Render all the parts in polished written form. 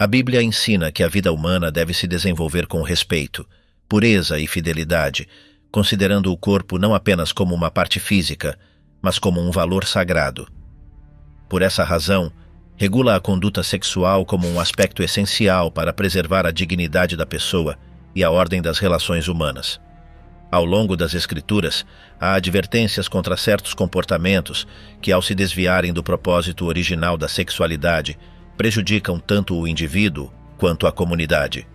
A Bíblia ensina que a vida humana deve se desenvolver com respeito, pureza e fidelidade, considerando o corpo não apenas como uma parte física, mas como um valor sagrado. Por essa razão, regula a conduta sexual como um aspecto essencial para preservar a dignidade da pessoa e a ordem das relações humanas. Ao longo das Escrituras, há advertências contra certos comportamentos que, ao se desviarem do propósito original da sexualidade, prejudicam tanto o indivíduo quanto a comunidade.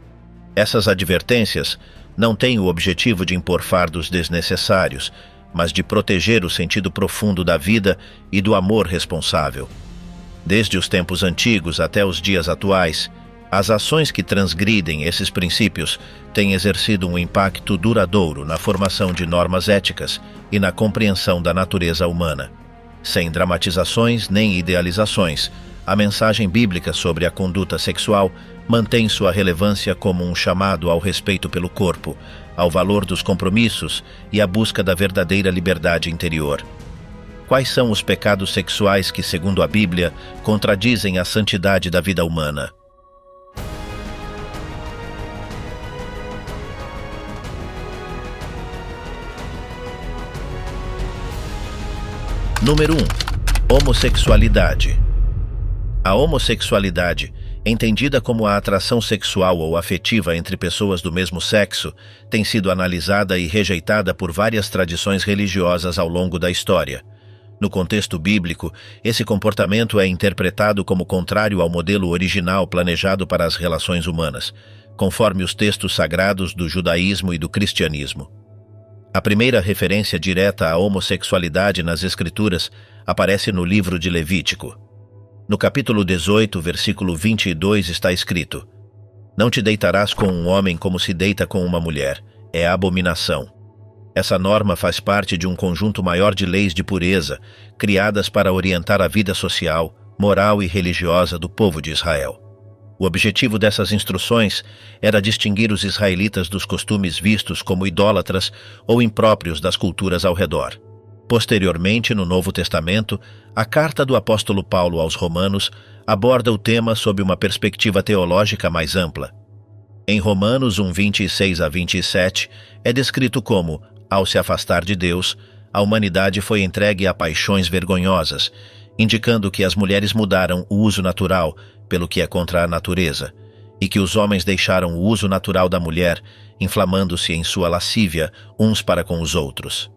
Essas advertências não têm o objetivo de impor fardos desnecessários, mas de proteger o sentido profundo da vida e do amor responsável. Desde os tempos antigos até os dias atuais, as ações que transgridem esses princípios têm exercido um impacto duradouro na formação de normas éticas e na compreensão da natureza humana. Sem dramatizações nem idealizações, a mensagem bíblica sobre a conduta sexual mantém sua relevância como um chamado ao respeito pelo corpo, ao valor dos compromissos e à busca da verdadeira liberdade interior. Quais são os pecados sexuais que, segundo a Bíblia, contradizem a santidade da vida humana? Número 1. Homossexualidade. A homossexualidade, entendida como a atração sexual ou afetiva entre pessoas do mesmo sexo, tem sido analisada e rejeitada por várias tradições religiosas ao longo da história. No contexto bíblico, esse comportamento é interpretado como contrário ao modelo original planejado para as relações humanas, conforme os textos sagrados do judaísmo e do cristianismo. A primeira referência direta à homossexualidade nas Escrituras aparece no livro de Levítico. No capítulo 18, versículo 22 está escrito: "Não te deitarás com um homem como se deita com uma mulher, é abominação." Essa norma faz parte de um conjunto maior de leis de pureza, criadas para orientar a vida social, moral e religiosa do povo de Israel. O objetivo dessas instruções era distinguir os israelitas dos costumes vistos como idólatras ou impróprios das culturas ao redor. Posteriormente, no Novo Testamento, a carta do apóstolo Paulo aos Romanos aborda o tema sob uma perspectiva teológica mais ampla. Em Romanos 1:26 a 27, é descrito como, ao se afastar de Deus, a humanidade foi entregue a paixões vergonhosas, indicando que as mulheres mudaram o uso natural pelo que é contra a natureza, e que os homens deixaram o uso natural da mulher, inflamando-se em sua lascívia uns para com os outros.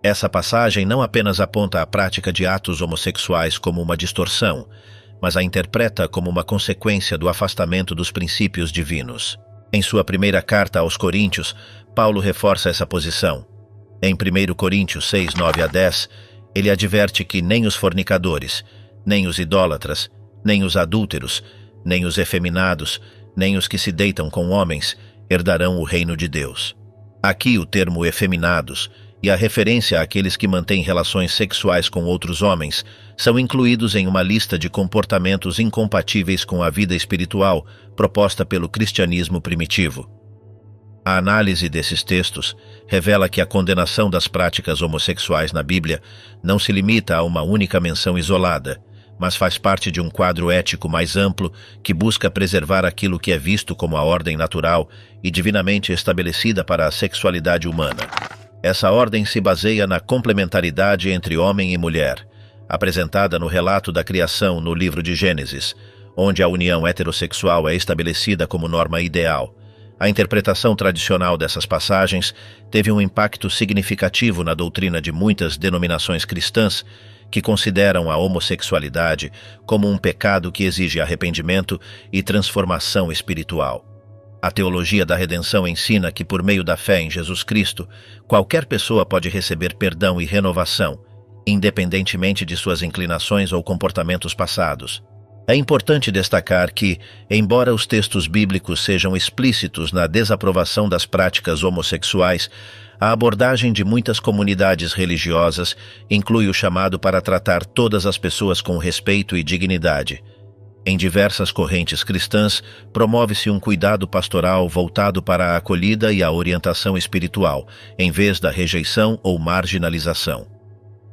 Essa passagem não apenas aponta a prática de atos homossexuais como uma distorção, mas a interpreta como uma consequência do afastamento dos princípios divinos. Em sua primeira carta aos Coríntios, Paulo reforça essa posição. Em 1 Coríntios 6, 9 a 10, ele adverte que nem os fornicadores, nem os idólatras, nem os adúlteros, nem os efeminados, nem os que se deitam com homens herdarão o reino de Deus. Aqui o termo efeminados e a referência àqueles que mantêm relações sexuais com outros homens são incluídos em uma lista de comportamentos incompatíveis com a vida espiritual proposta pelo cristianismo primitivo. A análise desses textos revela que a condenação das práticas homossexuais na Bíblia não se limita a uma única menção isolada, mas faz parte de um quadro ético mais amplo que busca preservar aquilo que é visto como a ordem natural e divinamente estabelecida para a sexualidade humana. Essa ordem se baseia na complementaridade entre homem e mulher, apresentada no relato da criação no livro de Gênesis, onde a união heterossexual é estabelecida como norma ideal. A interpretação tradicional dessas passagens teve um impacto significativo na doutrina de muitas denominações cristãs que consideram a homossexualidade como um pecado que exige arrependimento e transformação espiritual. A teologia da redenção ensina que, por meio da fé em Jesus Cristo, qualquer pessoa pode receber perdão e renovação, independentemente de suas inclinações ou comportamentos passados. É importante destacar que, embora os textos bíblicos sejam explícitos na desaprovação das práticas homossexuais, a abordagem de muitas comunidades religiosas inclui o chamado para tratar todas as pessoas com respeito e dignidade. Em diversas correntes cristãs, promove-se um cuidado pastoral voltado para a acolhida e a orientação espiritual, em vez da rejeição ou marginalização.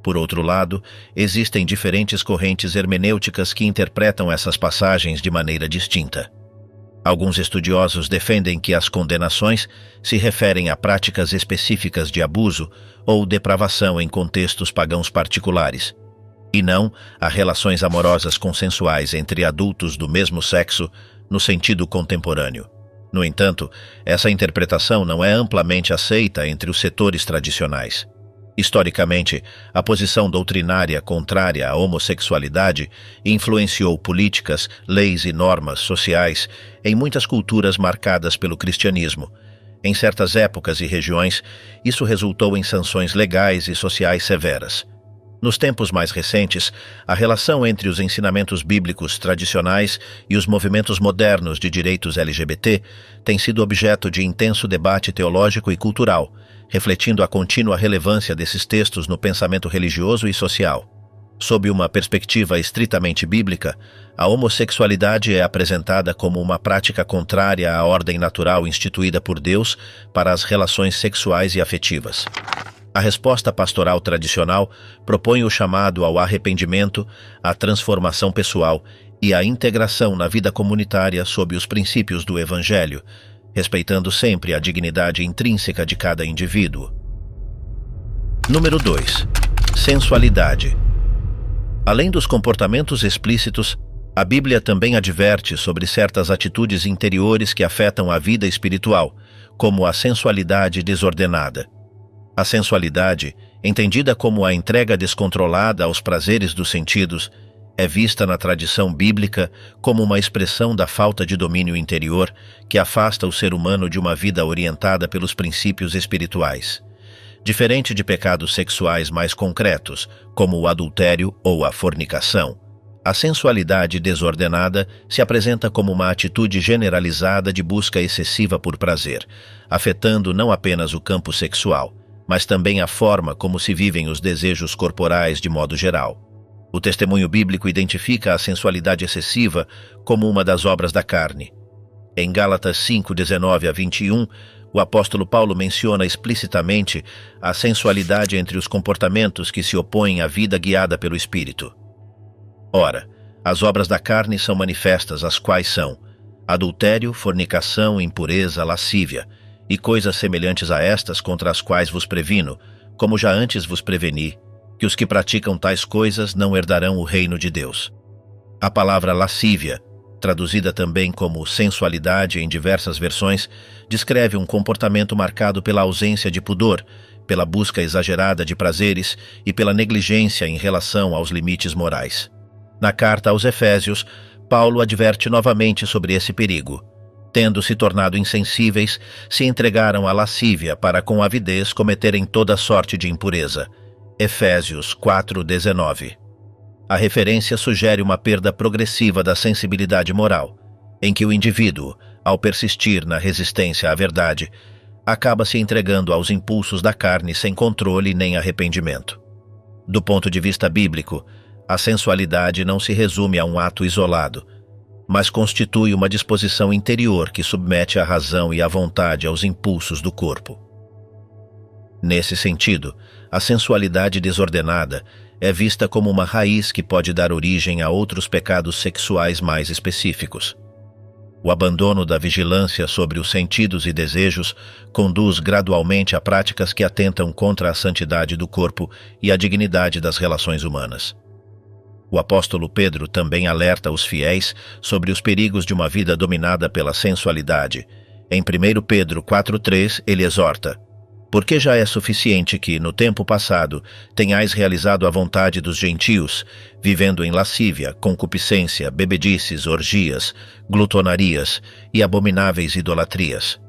Por outro lado, existem diferentes correntes hermenêuticas que interpretam essas passagens de maneira distinta. Alguns estudiosos defendem que as condenações se referem a práticas específicas de abuso ou depravação em contextos pagãos particulares, e não a relações amorosas consensuais entre adultos do mesmo sexo no sentido contemporâneo. No entanto, essa interpretação não é amplamente aceita entre os setores tradicionais. Historicamente, a posição doutrinária contrária à homossexualidade influenciou políticas, leis e normas sociais em muitas culturas marcadas pelo cristianismo. Em certas épocas e regiões, isso resultou em sanções legais e sociais severas. Nos tempos mais recentes, a relação entre os ensinamentos bíblicos tradicionais e os movimentos modernos de direitos LGBT tem sido objeto de intenso debate teológico e cultural, refletindo a contínua relevância desses textos no pensamento religioso e social. Sob uma perspectiva estritamente bíblica, a homossexualidade é apresentada como uma prática contrária à ordem natural instituída por Deus para as relações sexuais e afetivas. A resposta pastoral tradicional propõe o chamado ao arrependimento, à transformação pessoal e à integração na vida comunitária sob os princípios do Evangelho, respeitando sempre a dignidade intrínseca de cada indivíduo. Número 2. Sensualidade. Além dos comportamentos explícitos, a Bíblia também adverte sobre certas atitudes interiores que afetam a vida espiritual, como a sensualidade desordenada. A sensualidade, entendida como a entrega descontrolada aos prazeres dos sentidos, é vista na tradição bíblica como uma expressão da falta de domínio interior que afasta o ser humano de uma vida orientada pelos princípios espirituais. Diferente de pecados sexuais mais concretos, como o adultério ou a fornicação, a sensualidade desordenada se apresenta como uma atitude generalizada de busca excessiva por prazer, afetando não apenas o campo sexual, mas também a forma como se vivem os desejos corporais de modo geral. O testemunho bíblico identifica a sensualidade excessiva como uma das obras da carne. Em Gálatas 5:19-21, o apóstolo Paulo menciona explicitamente a sensualidade entre os comportamentos que se opõem à vida guiada pelo Espírito. Ora, as obras da carne são manifestas, as quais são adultério, fornicação, impureza, lascívia, e coisas semelhantes a estas contra as quais vos previno, como já antes vos preveni, que os que praticam tais coisas não herdarão o reino de Deus. A palavra lascívia, traduzida também como sensualidade em diversas versões, descreve um comportamento marcado pela ausência de pudor, pela busca exagerada de prazeres e pela negligência em relação aos limites morais. Na carta aos Efésios, Paulo adverte novamente sobre esse perigo. Tendo se tornado insensíveis, se entregaram à lascívia para com avidez cometerem toda sorte de impureza. Efésios 4:19. A referência sugere uma perda progressiva da sensibilidade moral, em que o indivíduo, ao persistir na resistência à verdade, acaba se entregando aos impulsos da carne sem controle nem arrependimento. Do ponto de vista bíblico, a sensualidade não se resume a um ato isolado, mas constitui uma disposição interior que submete a razão e a vontade aos impulsos do corpo. Nesse sentido, a sensualidade desordenada é vista como uma raiz que pode dar origem a outros pecados sexuais mais específicos. O abandono da vigilância sobre os sentidos e desejos conduz gradualmente a práticas que atentam contra a santidade do corpo e a dignidade das relações humanas. O apóstolo Pedro também alerta os fiéis sobre os perigos de uma vida dominada pela sensualidade. Em 1 Pedro 4:3, ele exorta: porque já é suficiente que, no tempo passado, tenhais realizado a vontade dos gentios, vivendo em lascívia, concupiscência, bebedices, orgias, glutonarias e abomináveis idolatrias.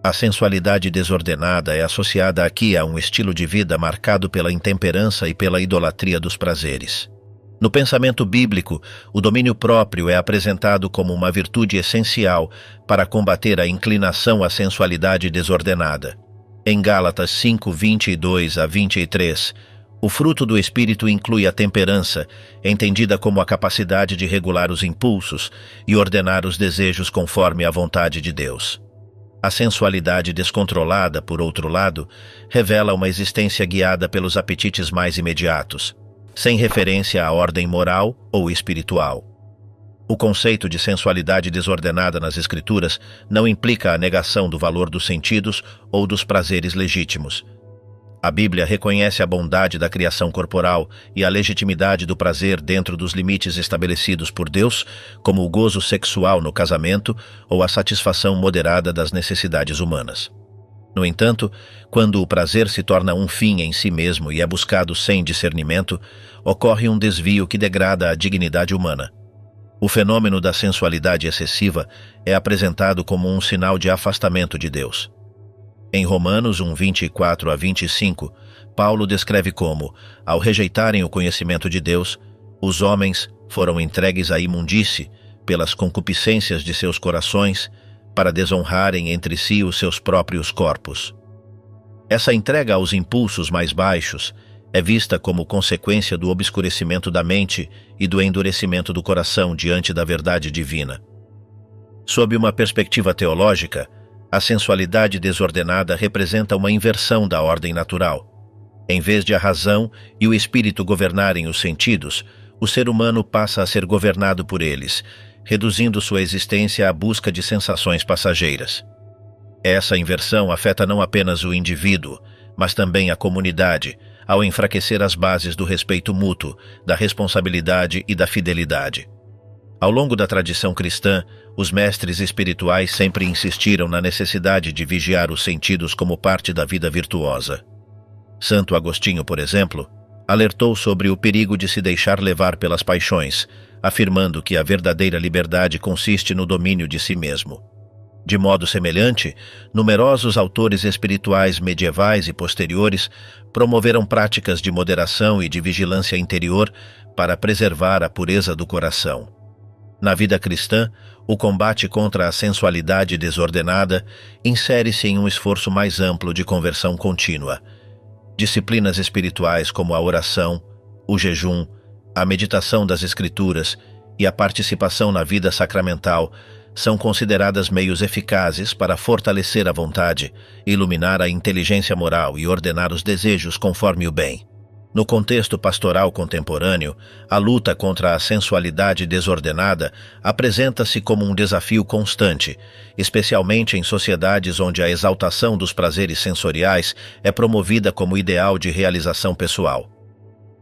A sensualidade desordenada é associada aqui a um estilo de vida marcado pela intemperança e pela idolatria dos prazeres. No pensamento bíblico, o domínio próprio é apresentado como uma virtude essencial para combater a inclinação à sensualidade desordenada. Em Gálatas 5:22-23, o fruto do Espírito inclui a temperança, entendida como a capacidade de regular os impulsos e ordenar os desejos conforme a vontade de Deus. A sensualidade descontrolada, por outro lado, revela uma existência guiada pelos apetites mais imediatos, sem referência à ordem moral ou espiritual. O conceito de sensualidade desordenada nas Escrituras não implica a negação do valor dos sentidos ou dos prazeres legítimos. A Bíblia reconhece a bondade da criação corporal e a legitimidade do prazer dentro dos limites estabelecidos por Deus, como o gozo sexual no casamento ou a satisfação moderada das necessidades humanas. No entanto, quando o prazer se torna um fim em si mesmo e é buscado sem discernimento, ocorre um desvio que degrada a dignidade humana. O fenômeno da sensualidade excessiva é apresentado como um sinal de afastamento de Deus. Em Romanos 1:24-25, Paulo descreve como, ao rejeitarem o conhecimento de Deus, os homens foram entregues à imundície pelas concupiscências de seus corações para desonrarem entre si os seus próprios corpos. Essa entrega aos impulsos mais baixos é vista como consequência do obscurecimento da mente e do endurecimento do coração diante da verdade divina. Sob uma perspectiva teológica, a sensualidade desordenada representa uma inversão da ordem natural. Em vez de a razão e o espírito governarem os sentidos, o ser humano passa a ser governado por eles, reduzindo sua existência à busca de sensações passageiras. Essa inversão afeta não apenas o indivíduo, mas também a comunidade, ao enfraquecer as bases do respeito mútuo, da responsabilidade e da fidelidade. Ao longo da tradição cristã, os mestres espirituais sempre insistiram na necessidade de vigiar os sentidos como parte da vida virtuosa. Santo Agostinho, por exemplo, alertou sobre o perigo de se deixar levar pelas paixões, afirmando que a verdadeira liberdade consiste no domínio de si mesmo. De modo semelhante, numerosos autores espirituais medievais e posteriores promoveram práticas de moderação e de vigilância interior para preservar a pureza do coração. Na vida cristã, o combate contra a sensualidade desordenada insere-se em um esforço mais amplo de conversão contínua. Disciplinas espirituais como a oração, o jejum, a meditação das Escrituras e a participação na vida sacramental são consideradas meios eficazes para fortalecer a vontade, iluminar a inteligência moral e ordenar os desejos conforme o bem. No contexto pastoral contemporâneo, a luta contra a sensualidade desordenada apresenta-se como um desafio constante, especialmente em sociedades onde a exaltação dos prazeres sensoriais é promovida como ideal de realização pessoal.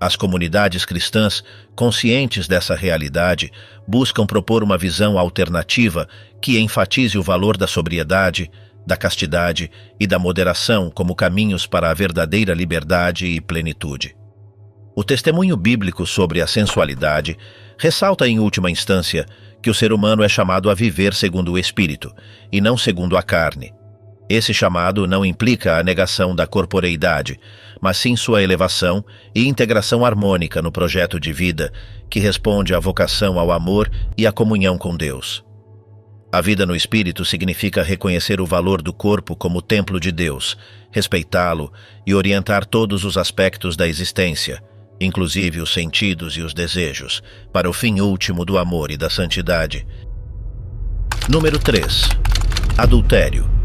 As comunidades cristãs, conscientes dessa realidade, buscam propor uma visão alternativa que enfatize o valor da sobriedade, da castidade e da moderação como caminhos para a verdadeira liberdade e plenitude. O testemunho bíblico sobre a sensualidade ressalta em última instância que o ser humano é chamado a viver segundo o Espírito, e não segundo a carne. Esse chamado não implica a negação da corporeidade, mas sim sua elevação e integração harmônica no projeto de vida que responde à vocação ao amor e à comunhão com Deus. A vida no Espírito significa reconhecer o valor do corpo como templo de Deus, respeitá-lo e orientar todos os aspectos da existência, inclusive os sentidos e os desejos, para o fim último do amor e da santidade. Número 3. Adultério.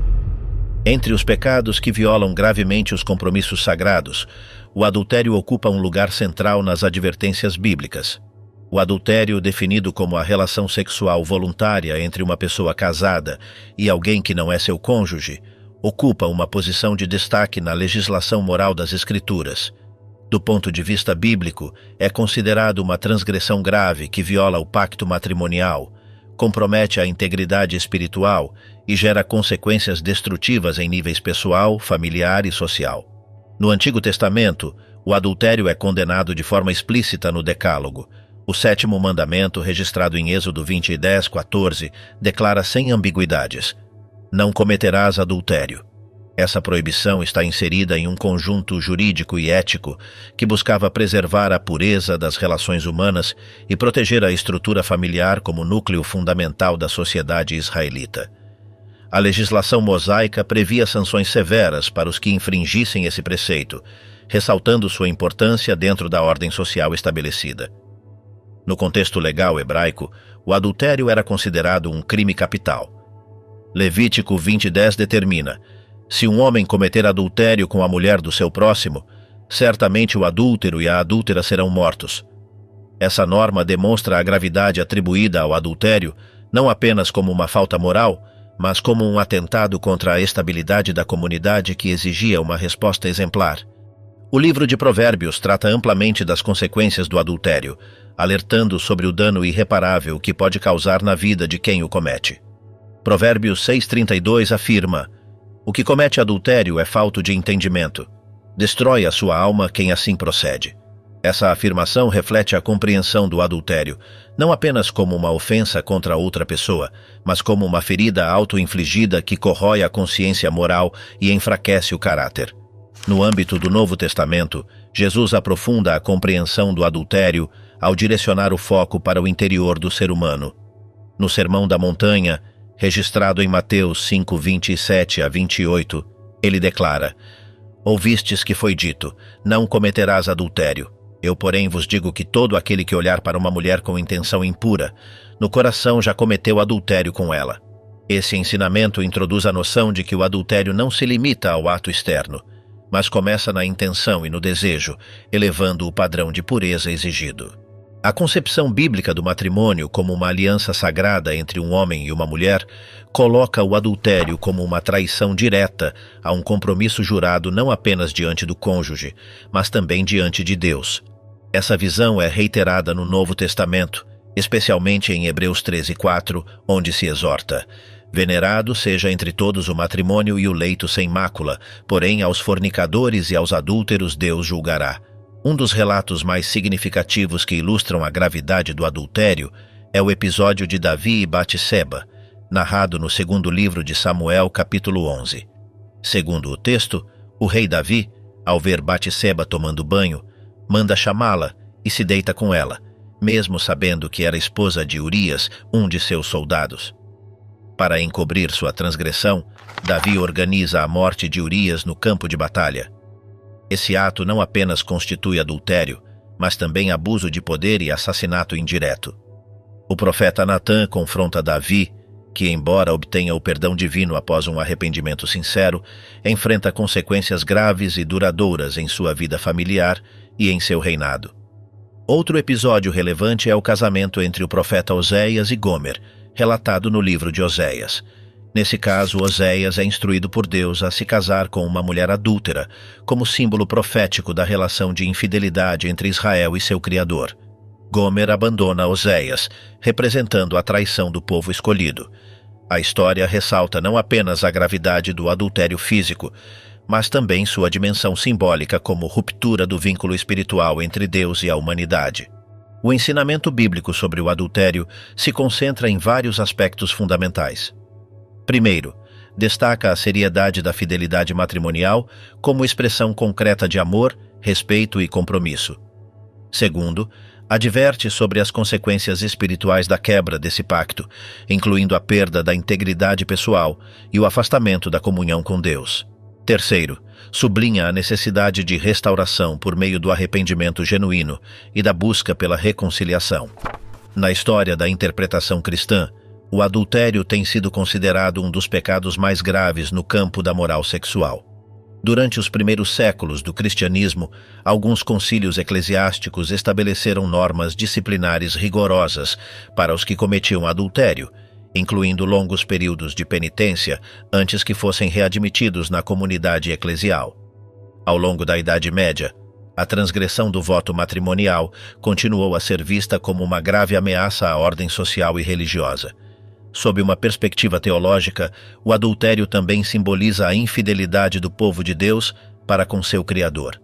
Entre os pecados que violam gravemente os compromissos sagrados, o adultério ocupa um lugar central nas advertências bíblicas. O adultério, definido como a relação sexual voluntária entre uma pessoa casada e alguém que não é seu cônjuge, ocupa uma posição de destaque na legislação moral das Escrituras. Do ponto de vista bíblico, é considerado uma transgressão grave que viola o pacto matrimonial, compromete a integridade espiritual e gera consequências destrutivas em níveis pessoal, familiar e social. No Antigo Testamento, o adultério é condenado de forma explícita no Decálogo. O 7º mandamento, registrado em Êxodo 20:10-14, declara sem ambiguidades: não cometerás adultério. Essa proibição está inserida em um conjunto jurídico e ético que buscava preservar a pureza das relações humanas e proteger a estrutura familiar como núcleo fundamental da sociedade israelita. A legislação mosaica previa sanções severas para os que infringissem esse preceito, ressaltando sua importância dentro da ordem social estabelecida. No contexto legal hebraico, o adultério era considerado um crime capital. Levítico 20:10 determina: se um homem cometer adultério com a mulher do seu próximo, certamente o adúltero e a adúltera serão mortos. Essa norma demonstra a gravidade atribuída ao adultério não apenas como uma falta moral, mas como um atentado contra a estabilidade da comunidade que exigia uma resposta exemplar. O livro de Provérbios trata amplamente das consequências do adultério, alertando sobre o dano irreparável que pode causar na vida de quem o comete. Provérbios 6,32 afirma: "O que comete adultério é falto de entendimento. Destrói a sua alma quem assim procede." Essa afirmação reflete a compreensão do adultério, não apenas como uma ofensa contra outra pessoa, mas como uma ferida auto-infligida que corrói a consciência moral e enfraquece o caráter. No âmbito do Novo Testamento, Jesus aprofunda a compreensão do adultério ao direcionar o foco para o interior do ser humano. No Sermão da Montanha, registrado em Mateus 5:27-28, ele declara: "Ouvistes que foi dito, não cometerás adultério. Eu, porém, vos digo que todo aquele que olhar para uma mulher com intenção impura, no coração já cometeu adultério com ela." Esse ensinamento introduz a noção de que o adultério não se limita ao ato externo, mas começa na intenção e no desejo, elevando o padrão de pureza exigido. A concepção bíblica do matrimônio como uma aliança sagrada entre um homem e uma mulher coloca o adultério como uma traição direta a um compromisso jurado não apenas diante do cônjuge, mas também diante de Deus. Essa visão é reiterada no Novo Testamento, especialmente em Hebreus 13:4, onde se exorta: "Venerado seja entre todos o matrimônio e o leito sem mácula, porém aos fornicadores e aos adúlteros Deus julgará." Um dos relatos mais significativos que ilustram a gravidade do adultério é o episódio de Davi e Batseba, narrado no segundo livro de Samuel, capítulo 11. Segundo o texto, o rei Davi, ao ver Batseba tomando banho, manda chamá-la e se deita com ela, mesmo sabendo que era esposa de Urias, um de seus soldados. Para encobrir sua transgressão, Davi organiza a morte de Urias no campo de batalha. Esse ato não apenas constitui adultério, mas também abuso de poder e assassinato indireto. O profeta Natã confronta Davi, que, embora obtenha o perdão divino após um arrependimento sincero, enfrenta consequências graves e duradouras em sua vida familiar e em seu reinado. Outro episódio relevante é o casamento entre o profeta Oséias e Gomer, relatado no livro de Oséias. Nesse caso, Oséias é instruído por Deus a se casar com uma mulher adúltera, como símbolo profético da relação de infidelidade entre Israel e seu Criador. Gomer abandona Oséias, representando a traição do povo escolhido. A história ressalta não apenas a gravidade do adultério físico, mas também sua dimensão simbólica como ruptura do vínculo espiritual entre Deus e a humanidade. O ensinamento bíblico sobre o adultério se concentra em vários aspectos fundamentais. Primeiro, destaca a seriedade da fidelidade matrimonial como expressão concreta de amor, respeito e compromisso. Segundo, adverte sobre as consequências espirituais da quebra desse pacto, incluindo a perda da integridade pessoal e o afastamento da comunhão com Deus. Terceiro, sublinha a necessidade de restauração por meio do arrependimento genuíno e da busca pela reconciliação. Na história da interpretação cristã, o adultério tem sido considerado um dos pecados mais graves no campo da moral sexual. Durante os primeiros séculos do cristianismo, alguns concílios eclesiásticos estabeleceram normas disciplinares rigorosas para os que cometiam adultério, incluindo longos períodos de penitência antes que fossem readmitidos na comunidade eclesial. Ao longo da Idade Média, a transgressão do voto matrimonial continuou a ser vista como uma grave ameaça à ordem social e religiosa. Sob uma perspectiva teológica, o adultério também simboliza a infidelidade do povo de Deus para com seu Criador.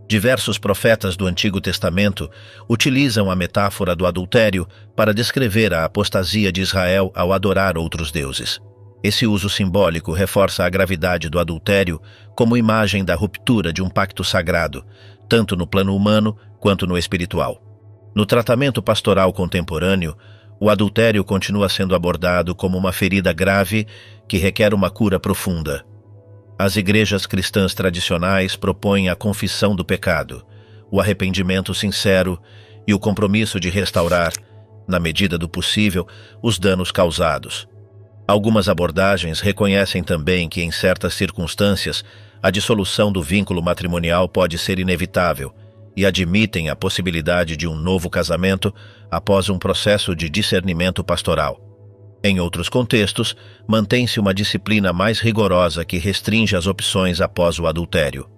Diversos profetas do Antigo Testamento utilizam a metáfora do adultério para descrever a apostasia de Israel ao adorar outros deuses. Esse uso simbólico reforça a gravidade do adultério como imagem da ruptura de um pacto sagrado, tanto no plano humano quanto no espiritual. No tratamento pastoral contemporâneo, o adultério continua sendo abordado como uma ferida grave que requer uma cura profunda. As igrejas cristãs tradicionais propõem a confissão do pecado, o arrependimento sincero e o compromisso de restaurar, na medida do possível, os danos causados. Algumas abordagens reconhecem também que, em certas circunstâncias, a dissolução do vínculo matrimonial pode ser inevitável, e admitem a possibilidade de um novo casamento após um processo de discernimento pastoral. Em outros contextos, mantém-se uma disciplina mais rigorosa que restringe as opções após o adultério.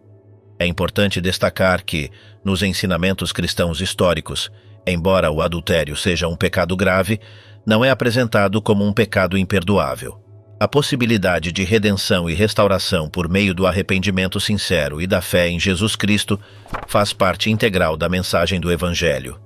É importante destacar que, nos ensinamentos cristãos históricos, embora o adultério seja um pecado grave, não é apresentado como um pecado imperdoável. A possibilidade de redenção e restauração por meio do arrependimento sincero e da fé em Jesus Cristo faz parte integral da mensagem do Evangelho.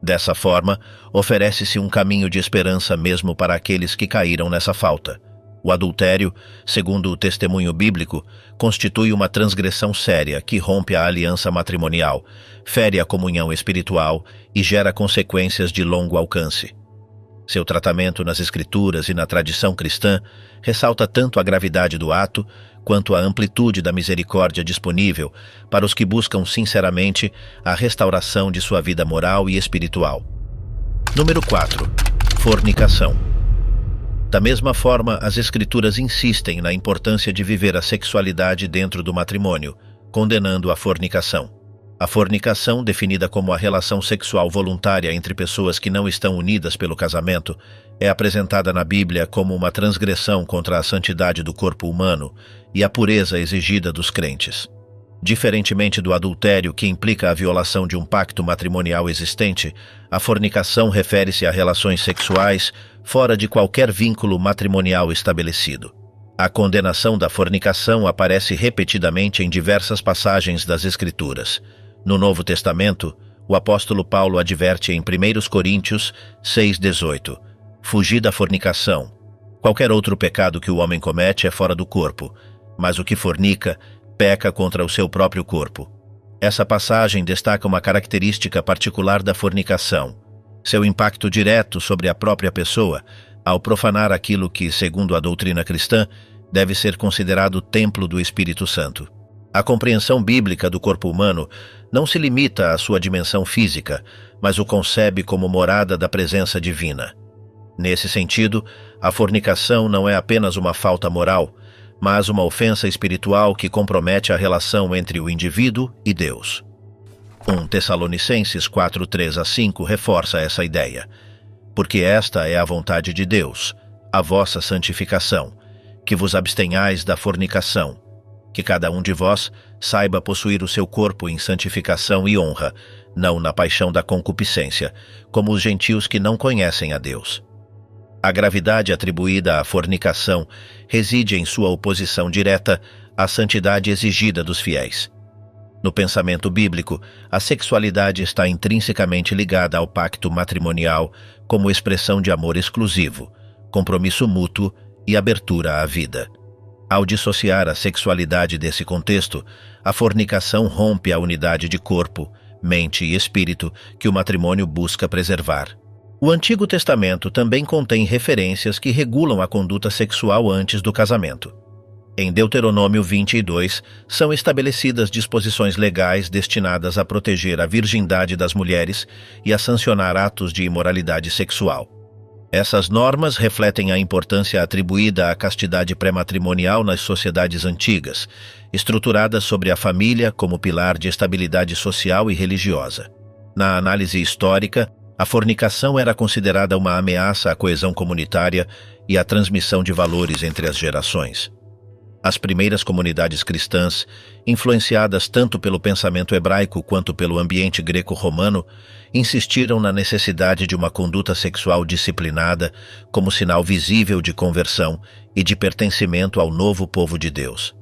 Dessa forma, oferece-se um caminho de esperança mesmo para aqueles que caíram nessa falta. O adultério, segundo o testemunho bíblico, constitui uma transgressão séria que rompe a aliança matrimonial, fere a comunhão espiritual e gera consequências de longo alcance. Seu tratamento nas Escrituras e na tradição cristã ressalta tanto a gravidade do ato quanto a amplitude da misericórdia disponível para os que buscam sinceramente a restauração de sua vida moral e espiritual. Número 4. Fornicação. Da mesma forma, as Escrituras insistem na importância de viver a sexualidade dentro do matrimônio, condenando a fornicação. A fornicação, definida como a relação sexual voluntária entre pessoas que não estão unidas pelo casamento, é apresentada na Bíblia como uma transgressão contra a santidade do corpo humano e a pureza exigida dos crentes. Diferentemente do adultério, que implica a violação de um pacto matrimonial existente, a fornicação refere-se a relações sexuais fora de qualquer vínculo matrimonial estabelecido. A condenação da fornicação aparece repetidamente em diversas passagens das Escrituras. No Novo Testamento, o apóstolo Paulo adverte em 1 Coríntios 6,18: fugir da fornicação. Qualquer outro pecado que o homem comete é fora do corpo, mas o que fornica peca contra o seu próprio corpo. Essa passagem destaca uma característica particular da fornicação: seu impacto direto sobre a própria pessoa, ao profanar aquilo que, segundo a doutrina cristã, deve ser considerado o templo do Espírito Santo. A compreensão bíblica do corpo humano não se limita à sua dimensão física, mas o concebe como morada da presença divina. Nesse sentido, a fornicação não é apenas uma falta moral, mas uma ofensa espiritual que compromete a relação entre o indivíduo e Deus. 1 Tessalonicenses 4:3-5 reforça essa ideia. Porque esta é a vontade de Deus, a vossa santificação, que vos abstenhais da fornicação, que cada um de vós saiba possuir o seu corpo em santificação e honra, não na paixão da concupiscência, como os gentios que não conhecem a Deus. A gravidade atribuída à fornicação reside em sua oposição direta à santidade exigida dos fiéis. No pensamento bíblico, a sexualidade está intrinsecamente ligada ao pacto matrimonial como expressão de amor exclusivo, compromisso mútuo e abertura à vida. Ao dissociar a sexualidade desse contexto, a fornicação rompe a unidade de corpo, mente e espírito que o matrimônio busca preservar. O Antigo Testamento também contém referências que regulam a conduta sexual antes do casamento. Em Deuteronômio 22, são estabelecidas disposições legais destinadas a proteger a virgindade das mulheres e a sancionar atos de imoralidade sexual. Essas normas refletem a importância atribuída à castidade pré-matrimonial nas sociedades antigas, estruturadas sobre a família como pilar de estabilidade social e religiosa. Na análise histórica, a fornicação era considerada uma ameaça à coesão comunitária e à transmissão de valores entre as gerações. As primeiras comunidades cristãs, influenciadas tanto pelo pensamento hebraico quanto pelo ambiente greco-romano, insistiram na necessidade de uma conduta sexual disciplinada como sinal visível de conversão e de pertencimento ao novo povo de Deus.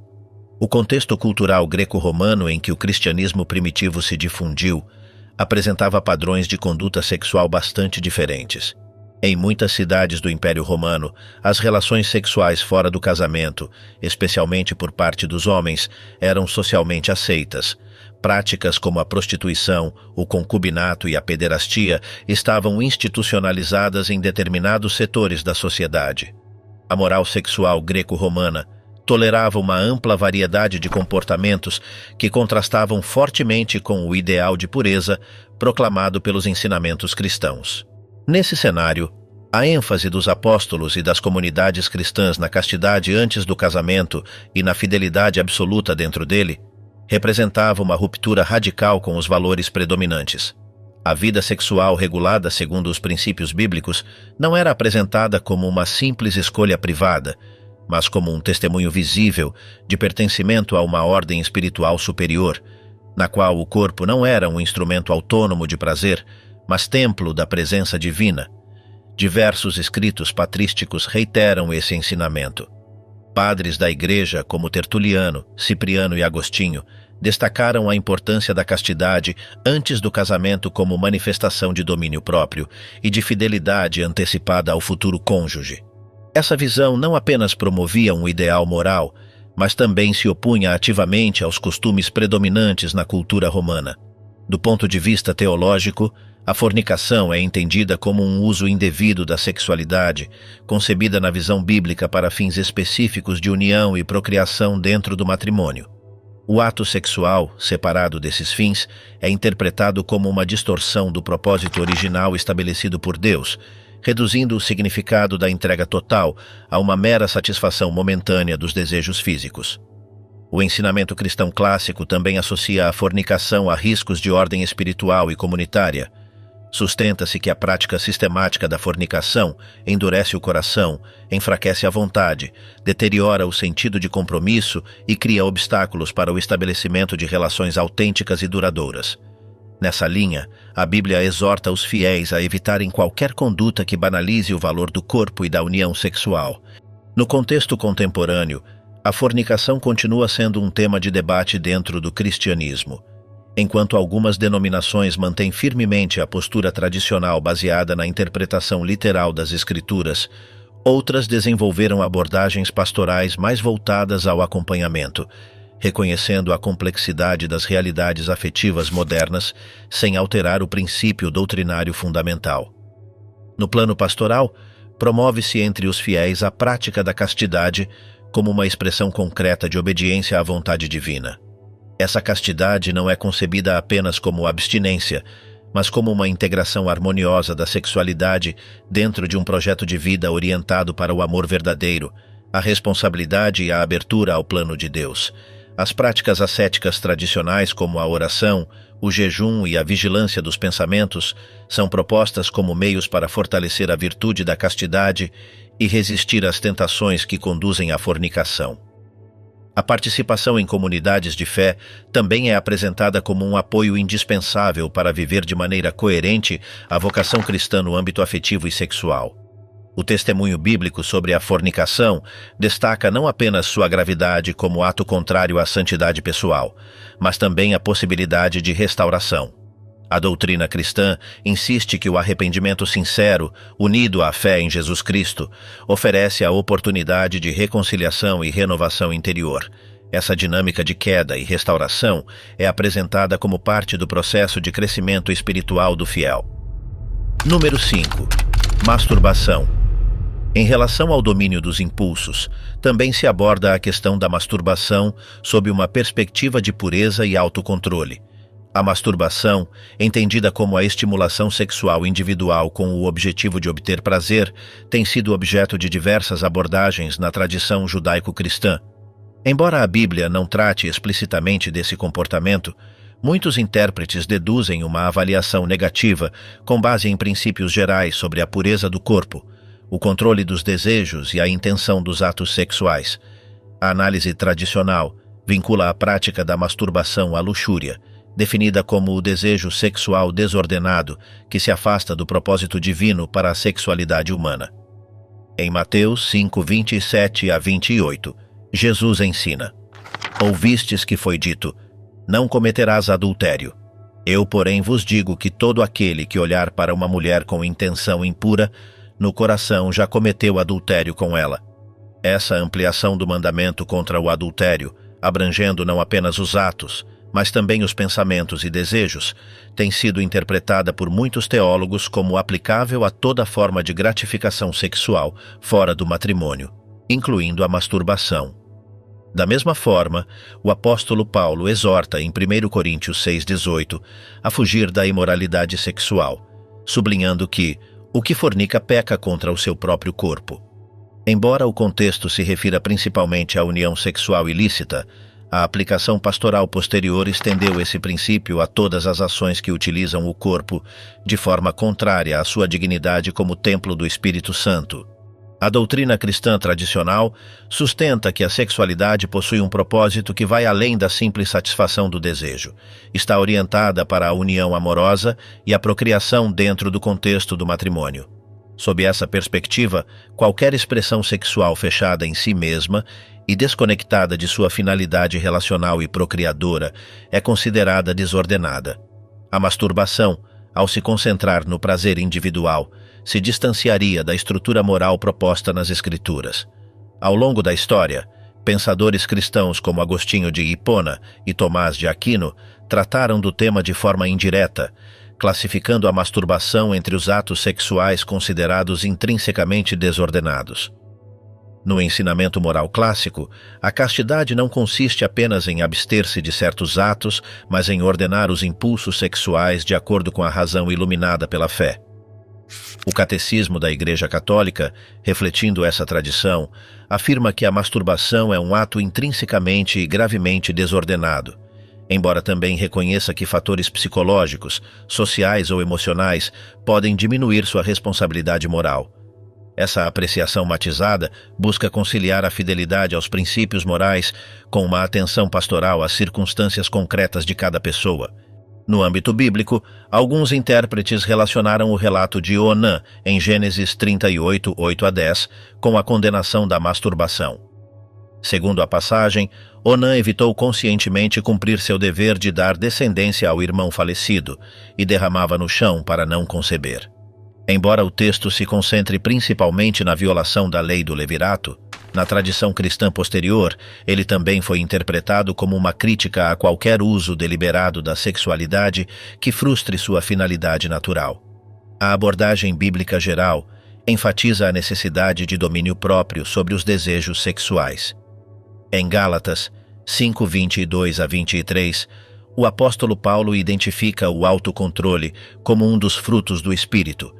O contexto cultural greco-romano em que o cristianismo primitivo se difundiu apresentava padrões de conduta sexual bastante diferentes. Em muitas cidades do Império Romano, as relações sexuais fora do casamento, especialmente por parte dos homens, eram socialmente aceitas. Práticas como a prostituição, o concubinato e a pederastia estavam institucionalizadas em determinados setores da sociedade. A moral sexual greco-romana tolerava uma ampla variedade de comportamentos que contrastavam fortemente com o ideal de pureza proclamado pelos ensinamentos cristãos. Nesse cenário, a ênfase dos apóstolos e das comunidades cristãs na castidade antes do casamento e na fidelidade absoluta dentro dele representava uma ruptura radical com os valores predominantes. A vida sexual regulada segundo os princípios bíblicos não era apresentada como uma simples escolha privada, mas como um testemunho visível de pertencimento a uma ordem espiritual superior, na qual o corpo não era um instrumento autônomo de prazer, mas templo da presença divina. Diversos escritos patrísticos reiteram esse ensinamento. Padres da Igreja, como Tertuliano, Cipriano e Agostinho, destacaram a importância da castidade antes do casamento como manifestação de domínio próprio e de fidelidade antecipada ao futuro cônjuge. Essa visão não apenas promovia um ideal moral, mas também se opunha ativamente aos costumes predominantes na cultura romana. Do ponto de vista teológico, a fornicação é entendida como um uso indevido da sexualidade, concebida na visão bíblica para fins específicos de união e procriação dentro do matrimônio. O ato sexual, separado desses fins, é interpretado como uma distorção do propósito original estabelecido por Deus, reduzindo o significado da entrega total a uma mera satisfação momentânea dos desejos físicos. O ensinamento cristão clássico também associa a fornicação a riscos de ordem espiritual e comunitária. Sustenta-se que a prática sistemática da fornicação endurece o coração, enfraquece a vontade, deteriora o sentido de compromisso e cria obstáculos para o estabelecimento de relações autênticas e duradouras. Nessa linha, a Bíblia exorta os fiéis a evitarem qualquer conduta que banalize o valor do corpo e da união sexual. No contexto contemporâneo, a fornicação continua sendo um tema de debate dentro do cristianismo. Enquanto algumas denominações mantêm firmemente a postura tradicional baseada na interpretação literal das Escrituras, outras desenvolveram abordagens pastorais mais voltadas ao acompanhamento, reconhecendo a complexidade das realidades afetivas modernas sem alterar o princípio doutrinário fundamental. No plano pastoral, promove-se entre os fiéis a prática da castidade como uma expressão concreta de obediência à vontade divina. Essa castidade não é concebida apenas como abstinência, mas como uma integração harmoniosa da sexualidade dentro de um projeto de vida orientado para o amor verdadeiro, a responsabilidade e a abertura ao plano de Deus. As práticas ascéticas tradicionais, como a oração, o jejum e a vigilância dos pensamentos, são propostas como meios para fortalecer a virtude da castidade e resistir às tentações que conduzem à fornicação. A participação em comunidades de fé também é apresentada como um apoio indispensável para viver de maneira coerente a vocação cristã no âmbito afetivo e sexual. O testemunho bíblico sobre a fornicação destaca não apenas sua gravidade como ato contrário à santidade pessoal, mas também a possibilidade de restauração. A doutrina cristã insiste que o arrependimento sincero, unido à fé em Jesus Cristo, oferece a oportunidade de reconciliação e renovação interior. Essa dinâmica de queda e restauração é apresentada como parte do processo de crescimento espiritual do fiel. Número 5. Masturbação. Em relação ao domínio dos impulsos, também se aborda a questão da masturbação sob uma perspectiva de pureza e autocontrole. A masturbação, entendida como a estimulação sexual individual com o objetivo de obter prazer, tem sido objeto de diversas abordagens na tradição judaico-cristã. Embora a Bíblia não trate explicitamente desse comportamento, muitos intérpretes deduzem uma avaliação negativa com base em princípios gerais sobre a pureza do corpo, o controle dos desejos e a intenção dos atos sexuais. A análise tradicional vincula a prática da masturbação à luxúria, definida como o desejo sexual desordenado que se afasta do propósito divino para a sexualidade humana. Em Mateus 5:27 a 28, Jesus ensina: Ouvistes que foi dito, não cometerás adultério. Eu, porém, vos digo que todo aquele que olhar para uma mulher com intenção impura, no coração já cometeu adultério com ela. Essa ampliação do mandamento contra o adultério, abrangendo não apenas os atos, mas também os pensamentos e desejos, tem sido interpretada por muitos teólogos como aplicável a toda forma de gratificação sexual fora do matrimônio, incluindo a masturbação. Da mesma forma, o apóstolo Paulo exorta em 1 Coríntios 6,18 a fugir da imoralidade sexual, sublinhando que o que fornica peca contra o seu próprio corpo. Embora o contexto se refira principalmente à união sexual ilícita, A aplicação pastoral posterior estendeu esse princípio a todas as ações que utilizam o corpo de forma contrária à sua dignidade como templo do Espírito Santo. A doutrina cristã tradicional sustenta que a sexualidade possui um propósito que vai além da simples satisfação do desejo. Está orientada para a união amorosa e a procriação dentro do contexto do matrimônio. Sob essa perspectiva, qualquer expressão sexual fechada em si mesma e desconectada de sua finalidade relacional e procriadora é considerada desordenada. A masturbação, ao se concentrar no prazer individual, se distanciaria da estrutura moral proposta nas Escrituras. Ao longo da história, pensadores cristãos como Agostinho de Hipona e Tomás de Aquino trataram do tema de forma indireta, classificando a masturbação entre os atos sexuais considerados intrinsecamente desordenados. No ensinamento moral clássico, a castidade não consiste apenas em abster-se de certos atos, mas em ordenar os impulsos sexuais de acordo com a razão iluminada pela fé. O Catecismo da Igreja Católica, refletindo essa tradição, afirma que a masturbação é um ato intrinsecamente e gravemente desordenado, embora também reconheça que fatores psicológicos, sociais ou emocionais podem diminuir sua responsabilidade moral. Essa apreciação matizada busca conciliar a fidelidade aos princípios morais com uma atenção pastoral às circunstâncias concretas de cada pessoa. No âmbito bíblico, alguns intérpretes relacionaram o relato de Onã, em Gênesis 38, 8-10, com a condenação da masturbação. Segundo a passagem, Onã evitou conscientemente cumprir seu dever de dar descendência ao irmão falecido e derramava no chão para não conceber. Embora o texto se concentre principalmente na violação da lei do levirato, na tradição cristã posterior, ele também foi interpretado como uma crítica a qualquer uso deliberado da sexualidade que frustre sua finalidade natural. A abordagem bíblica geral enfatiza a necessidade de domínio próprio sobre os desejos sexuais. Em Gálatas 5:22-23, o apóstolo Paulo identifica o autocontrole como um dos frutos do Espírito,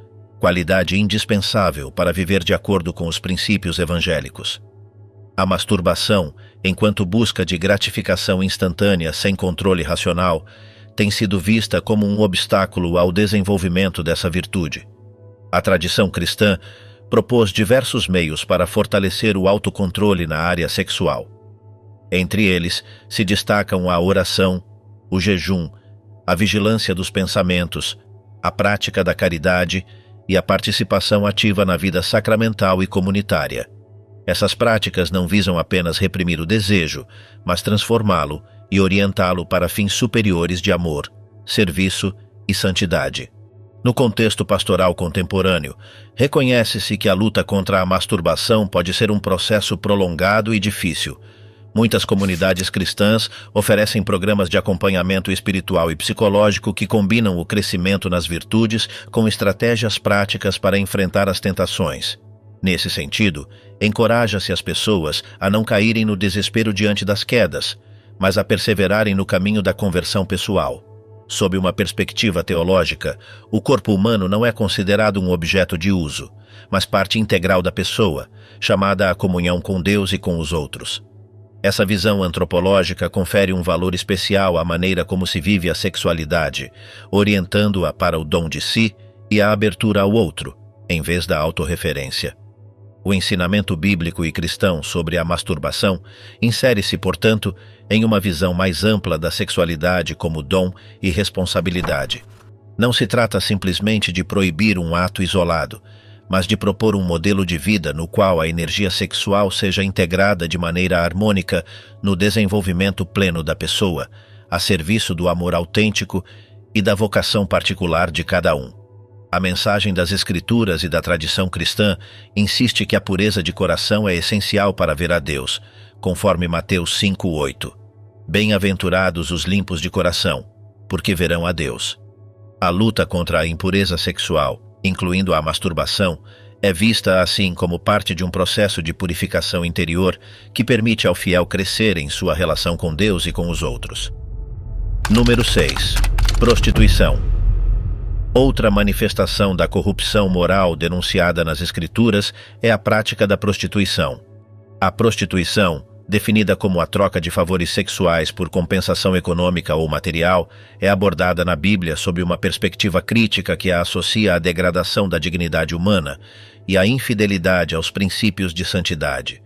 qualidade indispensável para viver de acordo com os princípios evangélicos. A masturbação, enquanto busca de gratificação instantânea sem controle racional, tem sido vista como um obstáculo ao desenvolvimento dessa virtude. A tradição cristã propôs diversos meios para fortalecer o autocontrole na área sexual. Entre eles se destacam a oração, o jejum, a vigilância dos pensamentos, a prática da caridade e a participação ativa na vida sacramental e comunitária. Essas práticas não visam apenas reprimir o desejo, mas transformá-lo e orientá-lo para fins superiores de amor, serviço e santidade. No contexto pastoral contemporâneo, reconhece-se que a luta contra a masturbação pode ser um processo prolongado e difícil. Muitas comunidades cristãs oferecem programas de acompanhamento espiritual e psicológico que combinam o crescimento nas virtudes com estratégias práticas para enfrentar as tentações. Nesse sentido, encoraja-se as pessoas a não caírem no desespero diante das quedas, mas a perseverarem no caminho da conversão pessoal. Sob uma perspectiva teológica, o corpo humano não é considerado um objeto de uso, mas parte integral da pessoa, chamada à comunhão com Deus e com os outros. Essa visão antropológica confere um valor especial à maneira como se vive a sexualidade, orientando-a para o dom de si e a abertura ao outro, em vez da autorreferência. O ensinamento bíblico e cristão sobre a masturbação insere-se, portanto, em uma visão mais ampla da sexualidade como dom e responsabilidade. Não se trata simplesmente de proibir um ato isolado, mas de propor um modelo de vida no qual a energia sexual seja integrada de maneira harmônica no desenvolvimento pleno da pessoa, a serviço do amor autêntico e da vocação particular de cada um. A mensagem das Escrituras e da tradição cristã insiste que a pureza de coração é essencial para ver a Deus, conforme Mateus 5:8. Bem-aventurados os limpos de coração, porque verão a Deus. A luta contra a impureza sexual, incluindo a masturbação, é vista assim como parte de um processo de purificação interior que permite ao fiel crescer em sua relação com Deus e com os outros. Número 6. Prostituição. Outra manifestação da corrupção moral denunciada nas Escrituras é a prática da prostituição. A prostituição definida como a troca de favores sexuais por compensação econômica ou material, é abordada na Bíblia sob uma perspectiva crítica que a associa à degradação da dignidade humana e à infidelidade aos princípios de santidade.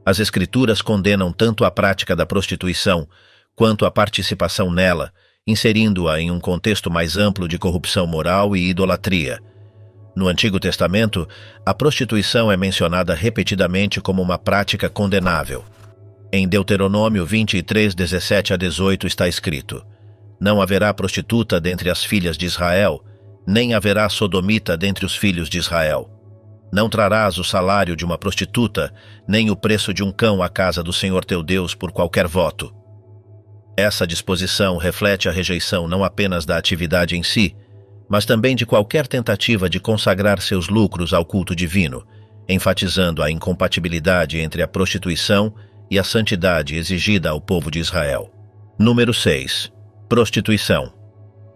As Escrituras condenam tanto a prática da prostituição quanto a participação nela, inserindo-a em um contexto mais amplo de corrupção moral e idolatria. No Antigo Testamento, a prostituição é mencionada repetidamente como uma prática condenável. Em Deuteronômio 23, 17 a 18 está escrito: Não haverá prostituta dentre as filhas de Israel, nem haverá sodomita dentre os filhos de Israel. Não trarás o salário de uma prostituta, nem o preço de um cão à casa do Senhor teu Deus por qualquer voto. Essa disposição reflete a rejeição não apenas da atividade em si, mas também de qualquer tentativa de consagrar seus lucros ao culto divino, enfatizando a incompatibilidade entre a prostituição e a santidade exigida ao povo de Israel. Número 6. Prostituição.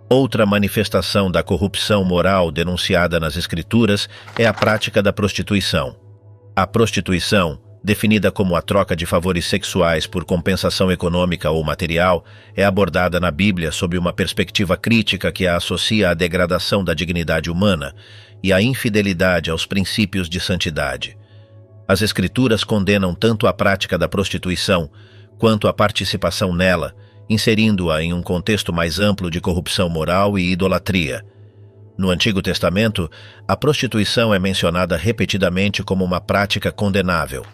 Outra manifestação da corrupção moral denunciada nas Escrituras é a prática da prostituição. A prostituição, definida como a troca de favores sexuais por compensação econômica ou material, é abordada na Bíblia sob uma perspectiva crítica que a associa à degradação da dignidade humana e à infidelidade aos princípios de santidade. As Escrituras condenam tanto a prática da prostituição quanto a participação nela, inserindo-a em um contexto mais amplo de corrupção moral e idolatria. No Antigo Testamento, a prostituição é mencionada repetidamente como uma prática condenável.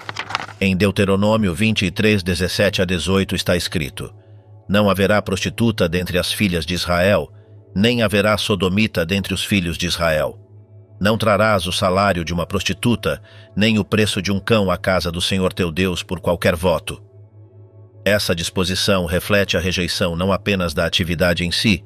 Em Deuteronômio 23, 17 a 18 está escrito: Não haverá prostituta dentre as filhas de Israel, nem haverá sodomita dentre os filhos de Israel. Não trarás o salário de uma prostituta, nem o preço de um cão à casa do Senhor teu Deus por qualquer voto. Essa disposição reflete a rejeição não apenas da atividade em si,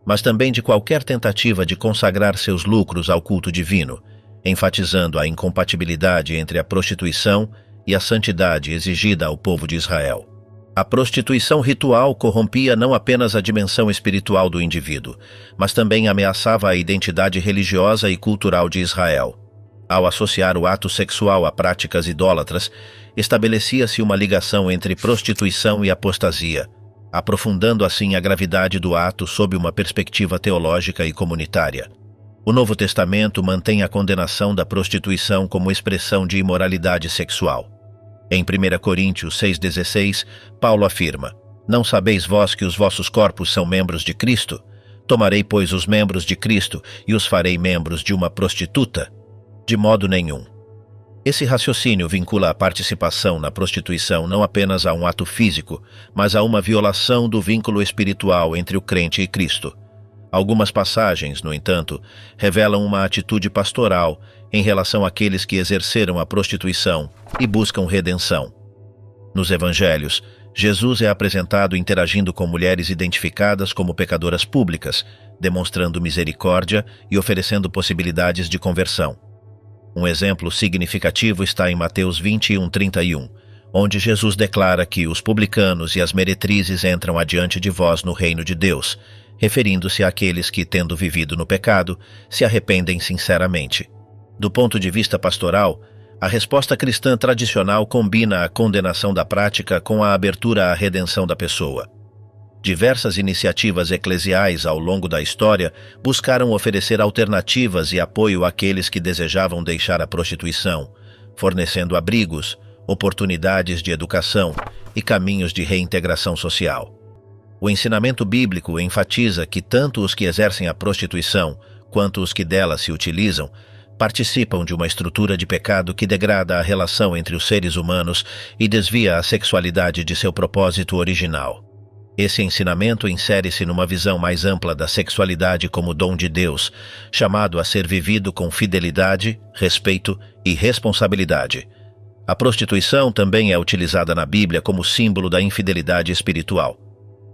mas também de qualquer tentativa de consagrar seus lucros ao culto divino, enfatizando a incompatibilidade entre a prostituição e a santidade exigida ao povo de Israel. A prostituição ritual corrompia não apenas a dimensão espiritual do indivíduo, mas também ameaçava a identidade religiosa e cultural de Israel. Ao associar o ato sexual a práticas idólatras, estabelecia-se uma ligação entre prostituição e apostasia, aprofundando assim a gravidade do ato sob uma perspectiva teológica e comunitária. O Novo Testamento mantém a condenação da prostituição como expressão de imoralidade sexual. Em 1 Coríntios 6,16, Paulo afirma: Não sabeis vós que os vossos corpos são membros de Cristo? Tomarei, pois, os membros de Cristo e os farei membros de uma prostituta? De modo nenhum. Esse raciocínio vincula a participação na prostituição não apenas a um ato físico, mas a uma violação do vínculo espiritual entre o crente e Cristo. Algumas passagens, no entanto, revelam uma atitude pastoral em relação àqueles que exerceram a prostituição e buscam redenção. Nos Evangelhos, Jesus é apresentado interagindo com mulheres identificadas como pecadoras públicas, demonstrando misericórdia e oferecendo possibilidades de conversão. Um exemplo significativo está em Mateus 21:31, onde Jesus declara que os publicanos e as meretrizes entram adiante de vós no reino de Deus, referindo-se àqueles que, tendo vivido no pecado, se arrependem sinceramente. Do ponto de vista pastoral, a resposta cristã tradicional combina a condenação da prática com a abertura à redenção da pessoa. Diversas iniciativas eclesiais ao longo da história buscaram oferecer alternativas e apoio àqueles que desejavam deixar a prostituição, fornecendo abrigos, oportunidades de educação e caminhos de reintegração social. O ensinamento bíblico enfatiza que tanto os que exercem a prostituição quanto os que dela se utilizam participam de uma estrutura de pecado que degrada a relação entre os seres humanos e desvia a sexualidade de seu propósito original. Esse ensinamento insere-se numa visão mais ampla da sexualidade como dom de Deus, chamado a ser vivido com fidelidade, respeito e responsabilidade. A prostituição também é utilizada na Bíblia como símbolo da infidelidade espiritual.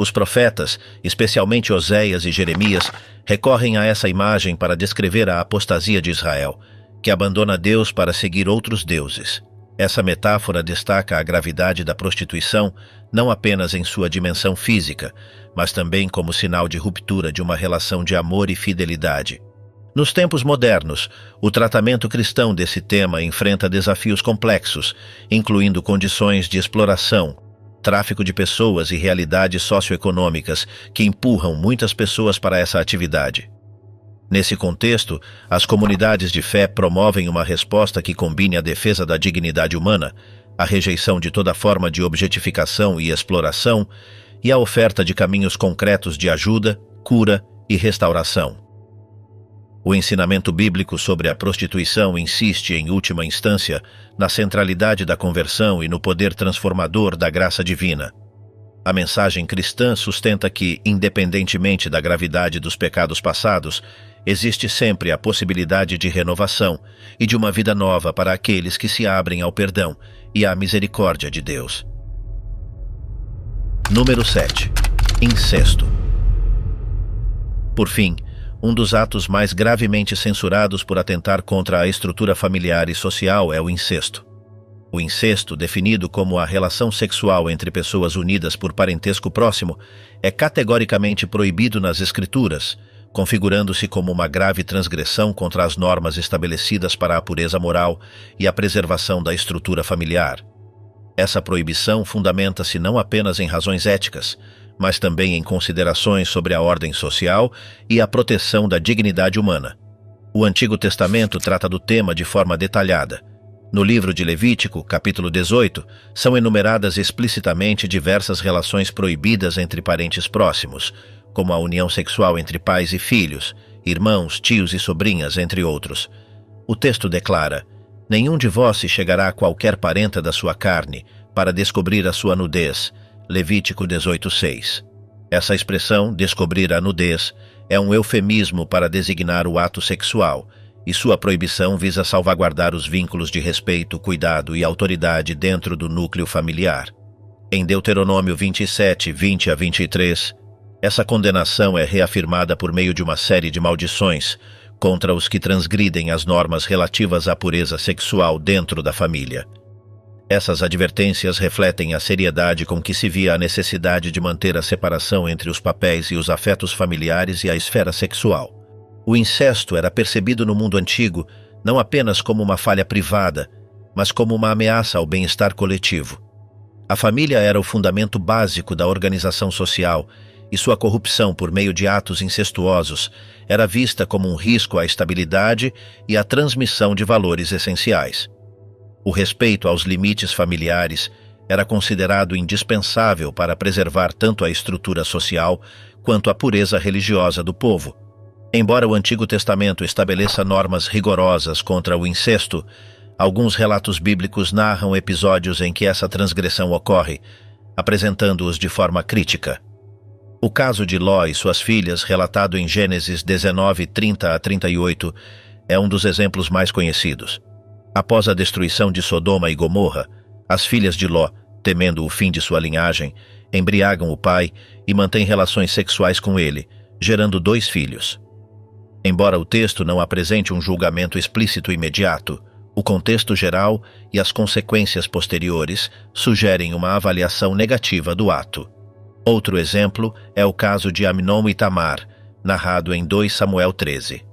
Os profetas, especialmente Oséias e Jeremias, recorrem a essa imagem para descrever a apostasia de Israel, que abandona Deus para seguir outros deuses. Essa metáfora destaca a gravidade da prostituição não apenas em sua dimensão física, mas também como sinal de ruptura de uma relação de amor e fidelidade. Nos tempos modernos, o tratamento cristão desse tema enfrenta desafios complexos, incluindo condições de exploração, tráfico de pessoas e realidades socioeconômicas que empurram muitas pessoas para essa atividade. Nesse contexto, as comunidades de fé promovem uma resposta que combine a defesa da dignidade humana, a rejeição de toda forma de objetificação e exploração e a oferta de caminhos concretos de ajuda, cura e restauração. O ensinamento bíblico sobre a prostituição insiste, em última instância, na centralidade da conversão e no poder transformador da graça divina. A mensagem cristã sustenta que, independentemente da gravidade dos pecados passados, existe sempre a possibilidade de renovação e de uma vida nova para aqueles que se abrem ao perdão e à misericórdia de Deus. Número 7. Incesto. Por fim, um dos atos mais gravemente censurados por atentar contra a estrutura familiar e social é o incesto. O incesto, definido como a relação sexual entre pessoas unidas por parentesco próximo, é categoricamente proibido nas Escrituras, configurando-se como uma grave transgressão contra as normas estabelecidas para a pureza moral e a preservação da estrutura familiar. Essa proibição fundamenta-se não apenas em razões éticas, mas também em considerações sobre a ordem social e a proteção da dignidade humana. O Antigo Testamento trata do tema de forma detalhada. No livro de Levítico, capítulo 18, são enumeradas explicitamente diversas relações proibidas entre parentes próximos, como a união sexual entre pais e filhos, irmãos, tios e sobrinhas, entre outros. O texto declara: "Nenhum de vós se chegará a qualquer parenta da sua carne, para descobrir a sua nudez." Levítico 18:6. Essa expressão, descobrir a nudez, é um eufemismo para designar o ato sexual, e sua proibição visa salvaguardar os vínculos de respeito, cuidado e autoridade dentro do núcleo familiar. Em Deuteronômio 27, 20 a 23, essa condenação é reafirmada por meio de uma série de maldições contra os que transgridem as normas relativas à pureza sexual dentro da família. Essas advertências refletem a seriedade com que se via a necessidade de manter a separação entre os papéis e os afetos familiares e a esfera sexual. O incesto era percebido no mundo antigo não apenas como uma falha privada, mas como uma ameaça ao bem-estar coletivo. A família era o fundamento básico da organização social e sua corrupção por meio de atos incestuosos era vista como um risco à estabilidade e à transmissão de valores essenciais. O respeito aos limites familiares era considerado indispensável para preservar tanto a estrutura social quanto a pureza religiosa do povo. Embora o Antigo Testamento estabeleça normas rigorosas contra o incesto, alguns relatos bíblicos narram episódios em que essa transgressão ocorre, apresentando-os de forma crítica. O caso de Ló e suas filhas, relatado em Gênesis 19, 30 a 38, é um dos exemplos mais conhecidos. Após a destruição de Sodoma e Gomorra, as filhas de Ló, temendo o fim de sua linhagem, embriagam o pai e mantêm relações sexuais com ele, gerando 2 filhos. Embora o texto não apresente um julgamento explícito imediato, o contexto geral e as consequências posteriores sugerem uma avaliação negativa do ato. Outro exemplo é o caso de Amnon e Tamar, narrado em 2 Samuel 13.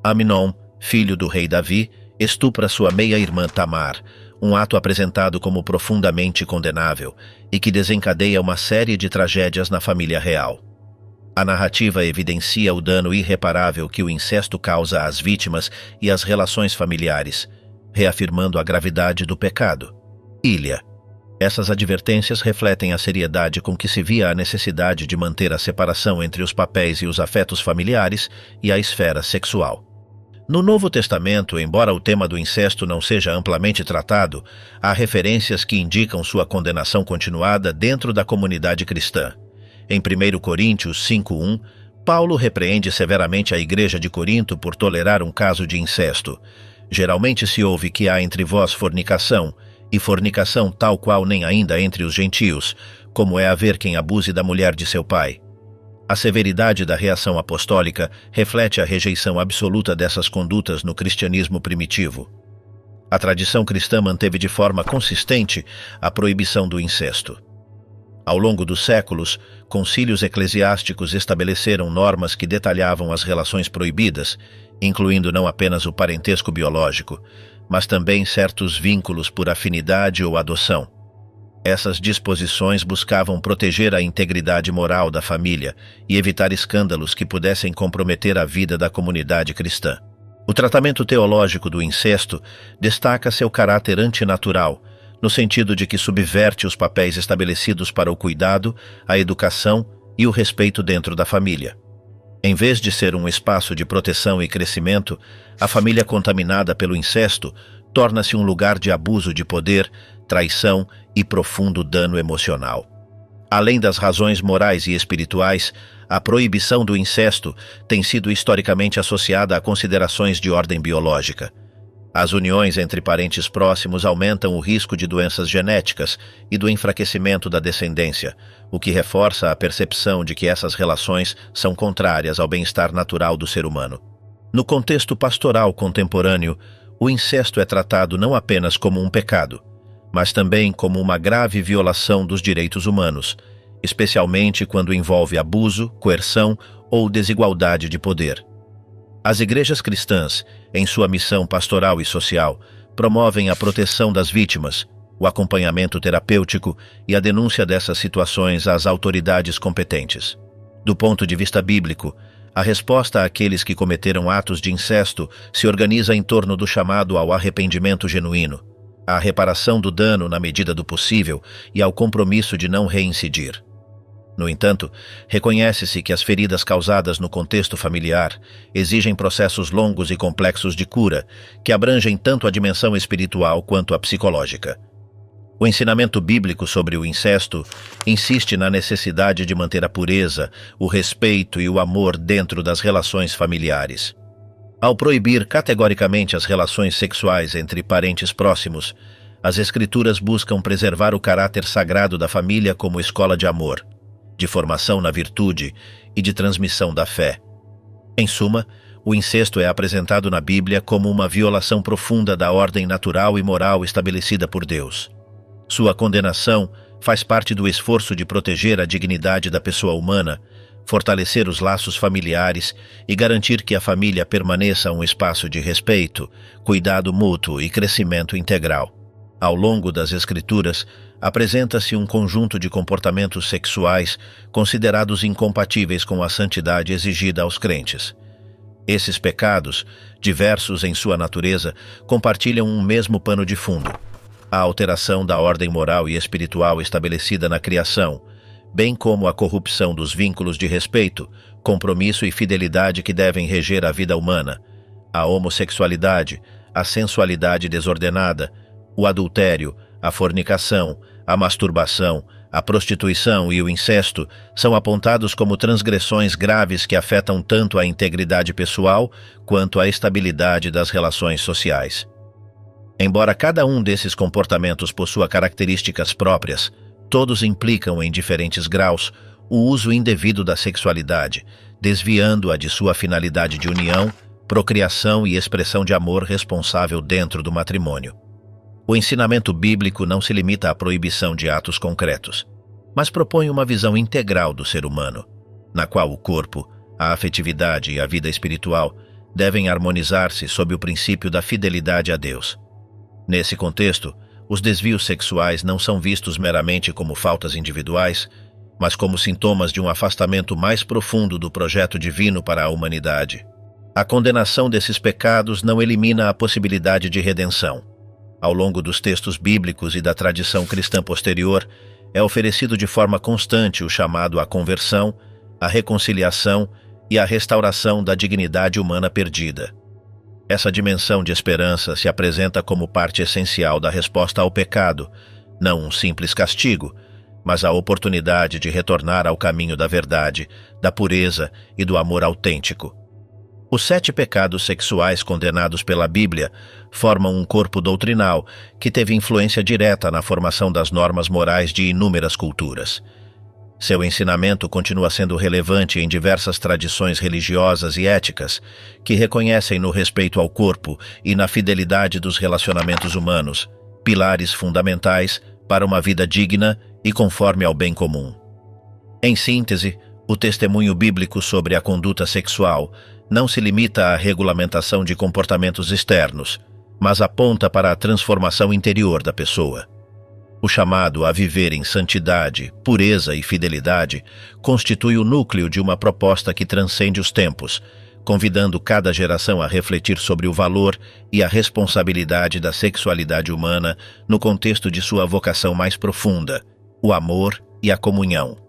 Amnon, filho do rei Davi, estupra sua meia-irmã Tamar, um ato apresentado como profundamente condenável e que desencadeia uma série de tragédias na família real. A narrativa evidencia o dano irreparável que o incesto causa às vítimas e às relações familiares, reafirmando a gravidade do pecado. Ilha. Essas advertências refletem a seriedade com que se via a necessidade de manter a separação entre os papéis e os afetos familiares e a esfera sexual. No Novo Testamento, embora o tema do incesto não seja amplamente tratado, há referências que indicam sua condenação continuada dentro da comunidade cristã. Em 1 Coríntios 5:1, Paulo repreende severamente a igreja de Corinto por tolerar um caso de incesto. Geralmente se ouve que há entre vós fornicação, e fornicação tal qual nem ainda entre os gentios, como é haver quem abuse da mulher de seu pai. A severidade da reação apostólica reflete a rejeição absoluta dessas condutas no cristianismo primitivo. A tradição cristã manteve de forma consistente a proibição do incesto. Ao longo dos séculos, concílios eclesiásticos estabeleceram normas que detalhavam as relações proibidas incluindo não apenas o parentesco biológico, mas também certos vínculos por afinidade ou adoção. Essas disposições buscavam proteger a integridade moral da família e evitar escândalos que pudessem comprometer a vida da comunidade cristã. O tratamento teológico do incesto destaca seu caráter antinatural, no sentido de que subverte os papéis estabelecidos para o cuidado, a educação e o respeito dentro da família. Em vez de ser um espaço de proteção e crescimento, a família contaminada pelo incesto torna-se um lugar de abuso de poder, traição e profundo dano emocional. Além das razões morais e espirituais, a proibição do incesto tem sido historicamente associada a considerações de ordem biológica. As uniões entre parentes próximos aumentam o risco de doenças genéticas e do enfraquecimento da descendência, o que reforça a percepção de que essas relações são contrárias ao bem-estar natural do ser humano. No contexto pastoral contemporâneo, o incesto é tratado não apenas como um pecado, mas também como uma grave violação dos direitos humanos, especialmente quando envolve abuso, coerção ou desigualdade de poder. As igrejas cristãs, em sua missão pastoral e social, promovem a proteção das vítimas, o acompanhamento terapêutico e a denúncia dessas situações às autoridades competentes. Do ponto de vista bíblico, a resposta àqueles que cometeram atos de incesto se organiza em torno do chamado ao arrependimento genuíno, à reparação do dano na medida do possível e ao compromisso de não reincidir. No entanto, reconhece-se que as feridas causadas no contexto familiar exigem processos longos e complexos de cura, que abrangem tanto a dimensão espiritual quanto a psicológica. O ensinamento bíblico sobre o incesto insiste na necessidade de manter a pureza, o respeito e o amor dentro das relações familiares. Ao proibir categoricamente as relações sexuais entre parentes próximos, as Escrituras buscam preservar o caráter sagrado da família como escola de amor, de formação na virtude e de transmissão da fé. Em suma, o incesto é apresentado na Bíblia como uma violação profunda da ordem natural e moral estabelecida por Deus. Sua condenação faz parte do esforço de proteger a dignidade da pessoa humana, fortalecer os laços familiares e garantir que a família permaneça um espaço de respeito, cuidado mútuo e crescimento integral. Ao longo das Escrituras, apresenta-se um conjunto de comportamentos sexuais considerados incompatíveis com a santidade exigida aos crentes. Esses pecados, diversos em sua natureza, compartilham um mesmo pano de fundo: a alteração da ordem moral e espiritual estabelecida na criação, bem como a corrupção dos vínculos de respeito, compromisso e fidelidade que devem reger a vida humana, a homossexualidade, a sensualidade desordenada, o adultério, a fornicação, a masturbação, a prostituição e o incesto são apontados como transgressões graves que afetam tanto a integridade pessoal quanto a estabilidade das relações sociais. Embora cada um desses comportamentos possua características próprias, todos implicam em diferentes graus o uso indevido da sexualidade, desviando-a de sua finalidade de união, procriação e expressão de amor responsável dentro do matrimônio. O ensinamento bíblico não se limita à proibição de atos concretos, mas propõe uma visão integral do ser humano, na qual o corpo, a afetividade e a vida espiritual devem harmonizar-se sob o princípio da fidelidade a Deus. Nesse contexto, os desvios sexuais não são vistos meramente como faltas individuais, mas como sintomas de um afastamento mais profundo do projeto divino para a humanidade. A condenação desses pecados não elimina a possibilidade de redenção. Ao longo dos textos bíblicos e da tradição cristã posterior, é oferecido de forma constante o chamado à conversão, à reconciliação e à restauração da dignidade humana perdida. Essa dimensão de esperança se apresenta como parte essencial da resposta ao pecado, não um simples castigo, mas a oportunidade de retornar ao caminho da verdade, da pureza e do amor autêntico. Os 7 pecados sexuais condenados pela Bíblia formam um corpo doutrinal que teve influência direta na formação das normas morais de inúmeras culturas. Seu ensinamento continua sendo relevante em diversas tradições religiosas e éticas que reconhecem no respeito ao corpo e na fidelidade dos relacionamentos humanos, pilares fundamentais para uma vida digna e conforme ao bem comum. Em síntese, o testemunho bíblico sobre a conduta sexual não se limita à regulamentação de comportamentos externos, mas aponta para a transformação interior da pessoa. O chamado a viver em santidade, pureza e fidelidade constitui o núcleo de uma proposta que transcende os tempos, convidando cada geração a refletir sobre o valor e a responsabilidade da sexualidade humana no contexto de sua vocação mais profunda, o amor e a comunhão.